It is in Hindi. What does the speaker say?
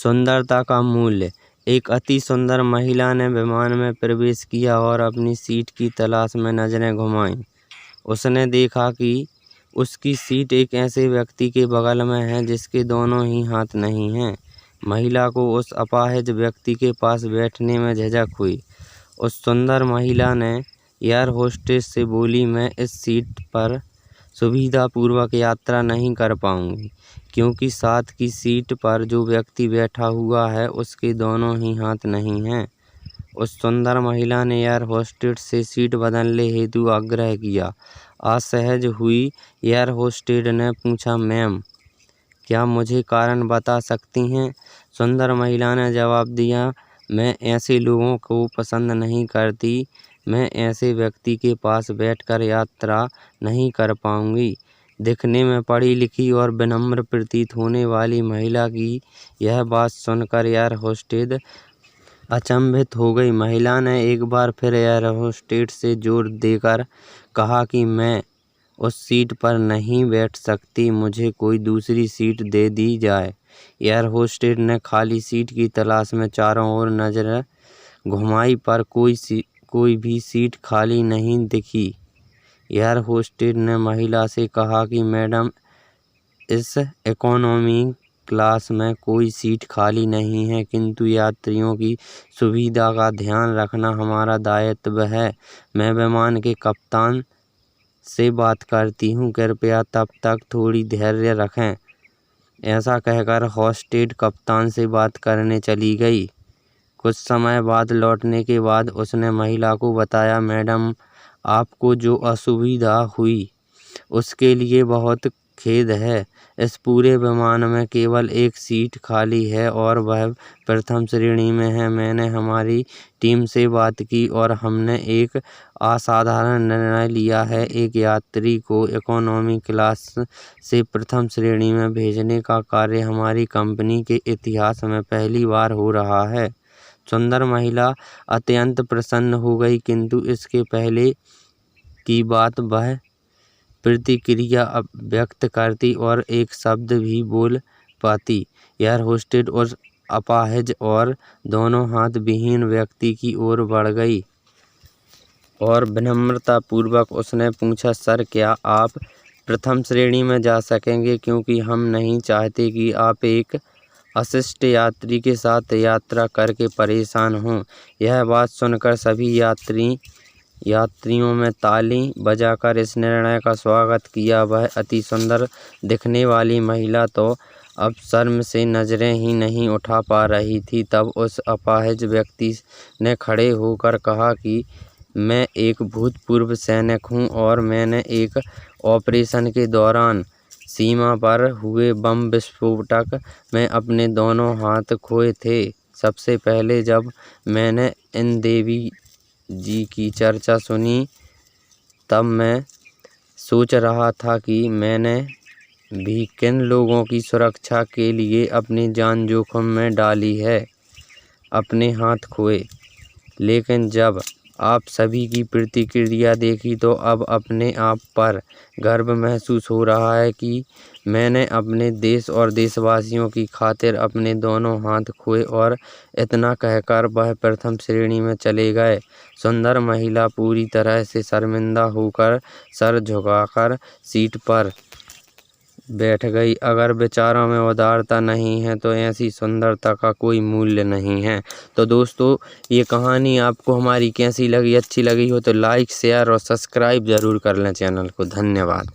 सुंदरता का मूल्य। एक अति सुंदर महिला ने विमान में प्रवेश किया और अपनी सीट की तलाश में नजरें घुमाईं। उसने देखा कि उसकी सीट एक ऐसे व्यक्ति के बगल में है जिसके दोनों ही हाथ नहीं हैं। महिला को उस अपाहिज व्यक्ति के पास बैठने में झिझक हुई। उस सुंदर महिला ने एयर होस्टेस से बोली, मैं इस सीट पर सुविधापूर्वक यात्रा नहीं कर पाऊंगी, क्योंकि साथ की सीट पर जो व्यक्ति बैठा हुआ है उसके दोनों ही हाथ नहीं हैं। उस सुंदर महिला ने एयर होस्टेस से सीट बदलने हेतु आग्रह किया। असहज हुई एयर होस्टेस ने पूछा, मैम, क्या मुझे कारण बता सकती हैं? सुंदर महिला ने जवाब दिया, मैं ऐसे लोगों को पसंद नहीं करती। मैं ऐसे व्यक्ति के पास बैठकर यात्रा नहीं कर पाऊंगी। दिखने में पढ़ी लिखी और विनम्र प्रतीत होने वाली महिला की यह बात सुनकर एयर होस्टेस अचंभित हो गई। महिला ने एक बार फिर एयर होस्टेस से जोर देकर कहा कि मैं उस सीट पर नहीं बैठ सकती, मुझे कोई दूसरी सीट दे दी जाए। एयर होस्टेस ने खाली सीट की तलाश में चारों ओर नजर घुमाई पर कोई भी सीट खाली नहीं दिखी। एयर होस्टेस ने महिला से कहा कि मैडम, इस इकोनॉमी क्लास में कोई सीट खाली नहीं है, किंतु यात्रियों की सुविधा का ध्यान रखना हमारा दायित्व है। मैं विमान के कप्तान से बात करती हूँ, कृपया तब तक थोड़ी धैर्य रखें। ऐसा कहकर होस्टेस कप्तान से बात करने चली गई। कुछ समय बाद लौटने के बाद उसने महिला को बताया, मैडम, आपको जो असुविधा हुई उसके लिए बहुत खेद है। इस पूरे विमान में केवल एक सीट खाली है और वह प्रथम श्रेणी में है। मैंने हमारी टीम से बात की और हमने एक असाधारण निर्णय लिया है। एक यात्री को इकोनॉमी क्लास से प्रथम श्रेणी में भेजने का कार्य हमारी कंपनी के इतिहास में पहली बार हो रहा है। सुंदर महिला अत्यंत प्रसन्न हो गई, किंतु इसके पहले की बात वह प्रतिक्रिया व्यक्त करती और एक शब्द भी बोल पाती। एयर होस्टेस उस अपाहिज और दोनों हाथ विहीन व्यक्ति की ओर बढ़ गई और विनम्रतापूर्वक उसने पूछा, सर, क्या आप प्रथम श्रेणी में जा सकेंगे, क्योंकि हम नहीं चाहते कि आप एक अशिष्ट यात्री के साथ यात्रा करके परेशान हों। यह बात सुनकर सभी यात्रियों में ताली बजाकर इस निर्णय का स्वागत किया। वह अति सुंदर दिखने वाली महिला तो अब शर्म से नजरें ही नहीं उठा पा रही थी। तब उस अपाहिज व्यक्ति ने खड़े होकर कहा कि मैं एक भूतपूर्व सैनिक हूं और मैंने एक ऑपरेशन के दौरान सीमा पर हुए बम विस्फोटक में अपने दोनों हाथ खोए थे। सबसे पहले जब मैंने इन देवी जी की चर्चा सुनी तब मैं सोच रहा था कि मैंने भी किन लोगों की सुरक्षा के लिए अपनी जान जोखिम में डाली है, अपने हाथ खोए। लेकिन जब आप सभी की प्रतिक्रिया देखी तो अब अपने आप पर गर्व महसूस हो रहा है कि मैंने अपने देश और देशवासियों की खातिर अपने दोनों हाथ खोए। और इतना कहकर वह प्रथम श्रेणी में चले गए। सुंदर महिला पूरी तरह से शर्मिंदा होकर सर झुकाकर सीट पर बैठ गई। अगर विचारों में उदारता नहीं है तो ऐसी सुंदरता का कोई मूल्य नहीं है। तो दोस्तों, ये कहानी आपको हमारी कैसी लगी? अच्छी लगी हो तो लाइक, शेयर और सब्सक्राइब जरूर कर लें चैनल को। धन्यवाद।